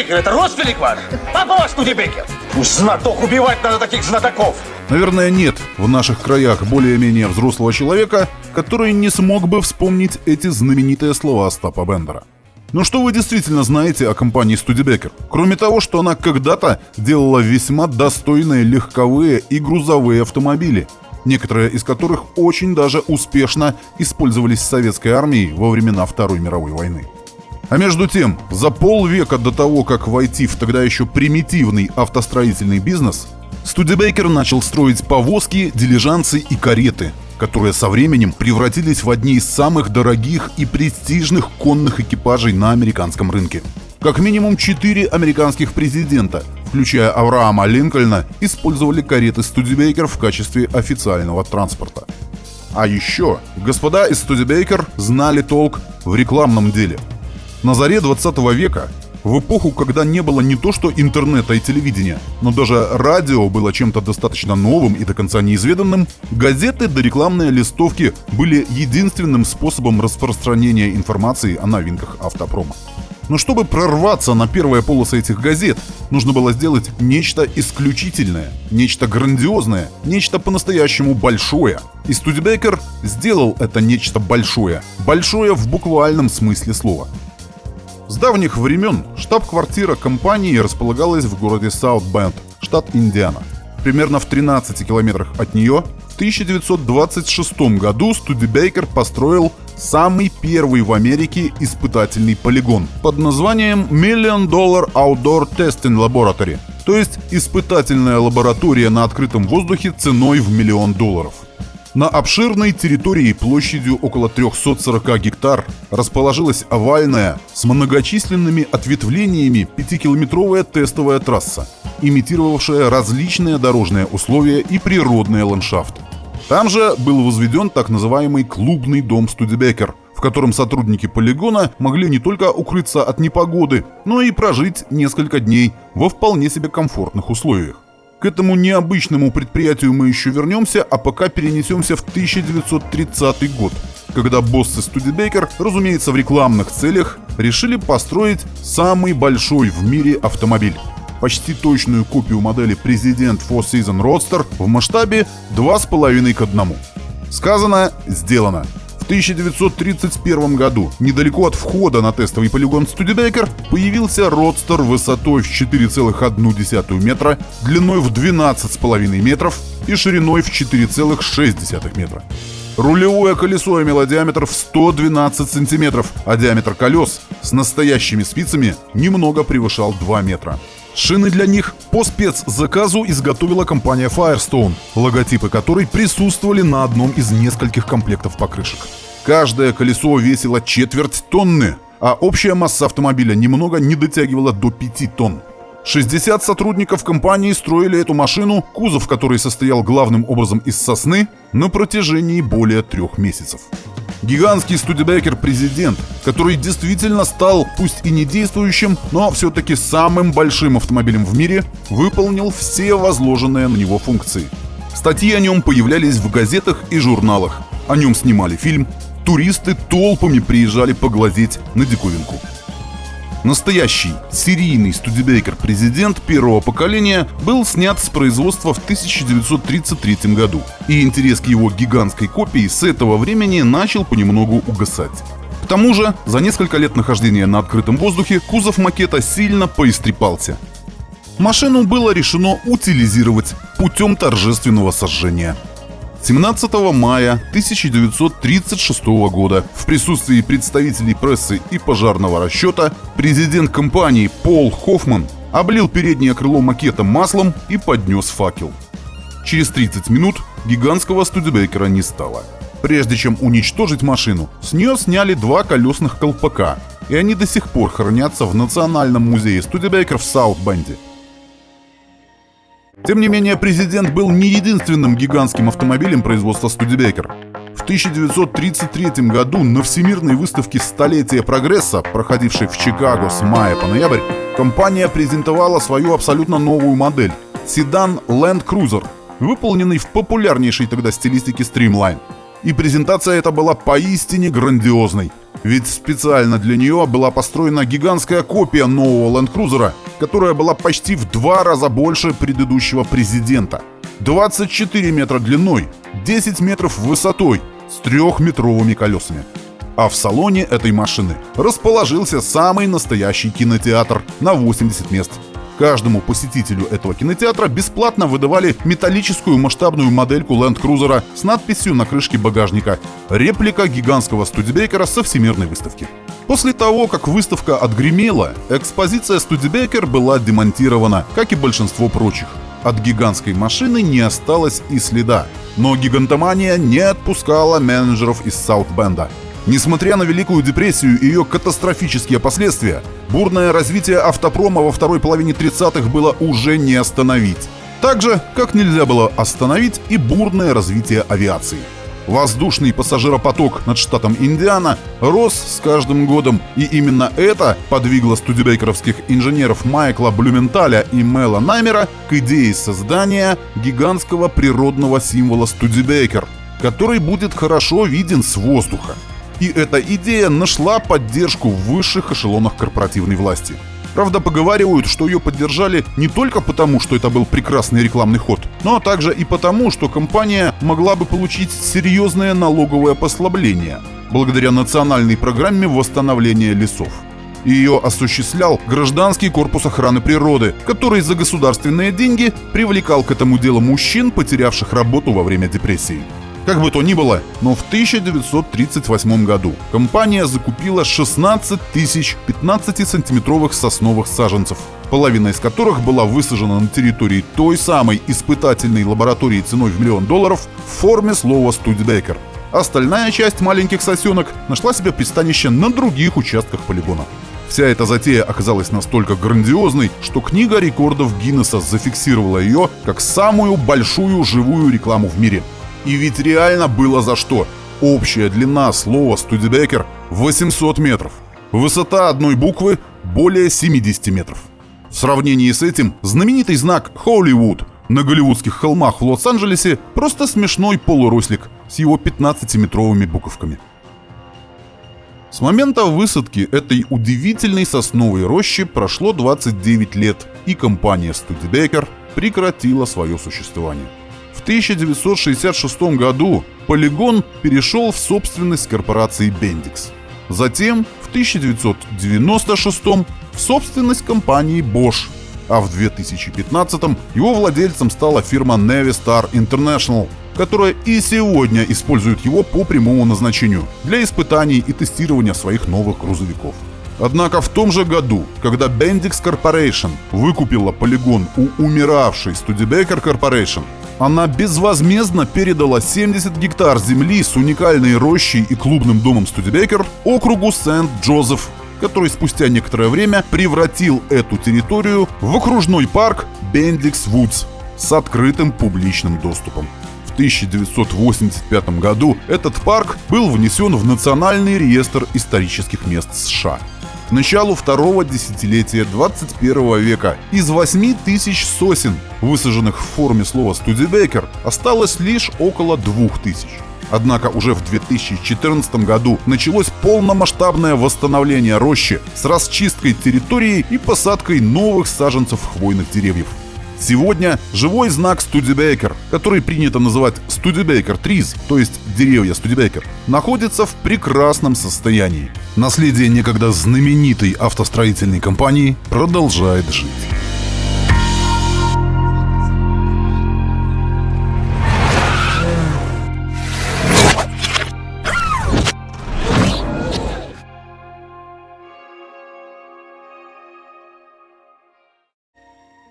Студебекер — это родственник ваш? Папа ваш Студебекер? Уж знаток, убивать надо таких знатоков. Наверное, нет в наших краях более-менее взрослого человека, который не смог бы вспомнить эти знаменитые слова Остапа Бендера. Но что вы действительно знаете о компании Студебекер? Кроме того, что она когда-то делала весьма достойные легковые и грузовые автомобили, некоторые из которых очень даже успешно использовались советской армией во времена Второй мировой войны. А между тем, за полвека до того, как войти в тогда еще примитивный автостроительный бизнес, Студебекер начал строить повозки, дилижансы и кареты, которые со временем превратились в одни из самых дорогих и престижных конных экипажей на американском рынке. Как минимум 4 американских президента, включая Авраама Линкольна, использовали кареты Студебекер в качестве официального транспорта. А еще господа из Студебекер знали толк в рекламном деле. На заре 20 века, в эпоху, когда не было не то что интернета и телевидения, но даже радио было чем-то достаточно новым и до конца неизведанным, газеты да рекламные листовки были единственным способом распространения информации о новинках автопрома. Но чтобы прорваться на первые полосы этих газет, нужно было сделать нечто исключительное, нечто грандиозное, нечто по-настоящему большое. И Студебекер сделал это нечто большое. Большое в буквальном смысле слова. С давних времен штаб-квартира компании располагалась в городе Саут-Бенд, штат Индиана. Примерно в 13 километрах от нее в 1926 году Студебекер построил самый первый в Америке испытательный полигон под названием Million Dollar Outdoor Testing Laboratory, то есть испытательная лаборатория на открытом воздухе ценой в $1 миллион. На обширной территории площадью около 340 гектар расположилась овальная с многочисленными ответвлениями 5-километровая тестовая трасса, имитировавшая различные дорожные условия и природные ландшафты. Там же был возведен так называемый клубный дом Студебекер, в котором сотрудники полигона могли не только укрыться от непогоды, но и прожить несколько дней во вполне себе комфортных условиях. К этому необычному предприятию мы еще вернемся, а пока перенесемся в 1930 год, когда боссы Студебекер, разумеется, в рекламных целях, решили построить самый большой в мире автомобиль. Почти точную копию модели President Four Seasons Roadster в масштабе 2,5 к 1. Сказано, сделано. В 1931 году, недалеко от входа на тестовый полигон Студебекер, появился Родстер высотой в 4,1 метра, длиной в 12,5 метров и шириной в 4,6 метра. Рулевое колесо имело диаметр в 112 сантиметров, а диаметр колес с настоящими спицами немного превышал 2 метра. Шины для них по спецзаказу изготовила компания Firestone, логотипы которой присутствовали на одном из нескольких комплектов покрышек. Каждое колесо весило четверть тонны, а общая масса автомобиля немного не дотягивала до 5 тонн. 60 сотрудников компании строили эту машину, кузов которой состоял главным образом из сосны, на протяжении более 3 месяцев. Гигантский Студебекер Президент, который действительно стал, пусть и не действующим, но все-таки самым большим автомобилем в мире, выполнил все возложенные на него функции. Статьи о нем появлялись в газетах и журналах, о нем снимали фильм, туристы толпами приезжали поглазеть на диковинку. Настоящий серийный Студебекер Президент первого поколения был снят с производства в 1933 году, и интерес к его гигантской копии с этого времени начал понемногу угасать. К тому же, за несколько лет нахождения на открытом воздухе кузов макета сильно поистрепался. Машину было решено утилизировать путем торжественного сожжения. 17 мая 1936 года в присутствии представителей прессы и пожарного расчета президент компании Пол Хоффман облил переднее крыло макета маслом и поднес факел. Через 30 минут гигантского Студебекера не стало. Прежде чем уничтожить машину, с нее сняли 2 колесных колпака, и они до сих пор хранятся в Национальном музее Студебекер в Саут-Бенде. Тем не менее, Президент был не единственным гигантским автомобилем производства Студебекер. В 1933 году на Всемирной выставке «Столетие прогресса», проходившей в Чикаго с мая по ноябрь, компания презентовала свою абсолютно новую модель – седан Land Cruiser, выполненный в популярнейшей тогда стилистике Streamline. И презентация эта была поистине грандиозной. Ведь специально для нее была построена гигантская копия нового Land Cruiser, которая была почти в 2 раза больше предыдущего президента. 24 метра длиной, 10 метров высотой, с 3-метровыми колесами. А в салоне этой машины расположился самый настоящий кинотеатр на 80 мест. Каждому посетителю этого кинотеатра бесплатно выдавали металлическую масштабную модельку Land Cruiser с надписью на крышке багажника «Реплика гигантского Студебекера со всемирной выставки». После того, как выставка отгремела, экспозиция Студебекер была демонтирована, как и большинство прочих. От гигантской машины не осталось и следа. Но гигантомания не отпускала менеджеров из Саут-Бенда. Несмотря на Великую депрессию и ее катастрофические последствия, бурное развитие автопрома во второй половине 30-х было уже не остановить. Так же, как нельзя было остановить и бурное развитие авиации. Воздушный пассажиропоток над штатом Индиана рос с каждым годом, и именно это подвигло студебекеровских инженеров Майкла Блюменталя и Мэла Наймера к идее создания гигантского природного символа Студебекер, который будет хорошо виден с воздуха. И эта идея нашла поддержку в высших эшелонах корпоративной власти. Правда, поговаривают, что ее поддержали не только потому, что это был прекрасный рекламный ход, но также и потому, что компания могла бы получить серьезное налоговое послабление благодаря национальной программе восстановления лесов. Ее осуществлял Гражданский корпус охраны природы, который за государственные деньги привлекал к этому делу мужчин, потерявших работу во время депрессии. Как бы то ни было, но в 1938 году компания закупила 16 тысяч 15-сантиметровых сосновых саженцев, половина из которых была высажена на территории той самой испытательной лаборатории ценой в $1 миллион в форме слова «Студебекер». Остальная часть маленьких сосенок нашла себе пристанище на других участках полигона. Вся эта затея оказалась настолько грандиозной, что книга рекордов Гиннесса зафиксировала ее как самую большую живую рекламу в мире. И ведь реально было за что. Общая длина слова «Студебекер» 800 метров. Высота одной буквы более 70 метров. В сравнении с этим знаменитый знак «Холливуд» на голливудских холмах в Лос-Анджелесе просто смешной полурослик с его 15-метровыми буковками. С момента высадки этой удивительной сосновой рощи прошло 29 лет, и компания Студебекер прекратила свое существование. В 1966 году полигон перешел в собственность корпорации Bendix. Затем, в 1996 в собственность компании Bosch, а в 2015 его владельцем стала фирма Navistar International, которая и сегодня использует его по прямому назначению для испытаний и тестирования своих новых грузовиков. Однако в том же году, когда Bendix Corporation выкупила полигон у умиравшей Studebaker Corporation, она безвозмездно передала 70 гектар земли с уникальной рощей и клубным домом Studebaker округу Сент-Джозеф, который спустя некоторое время превратил эту территорию в окружной парк Bendix Woods с открытым публичным доступом. В 1985 году этот парк был внесен в Национальный реестр исторических мест США. К началу второго десятилетия 21 века из 8000 сосен, высаженных в форме слова «Студебекер», осталось лишь около 2000. Однако уже в 2014 году началось полномасштабное восстановление рощи с расчисткой территории и посадкой новых саженцев хвойных деревьев. Сегодня живой знак Studebaker, который принято называть Studebaker Trees, то есть деревья Studebaker, находится в прекрасном состоянии. Наследие некогда знаменитой автостроительной компании продолжает жить.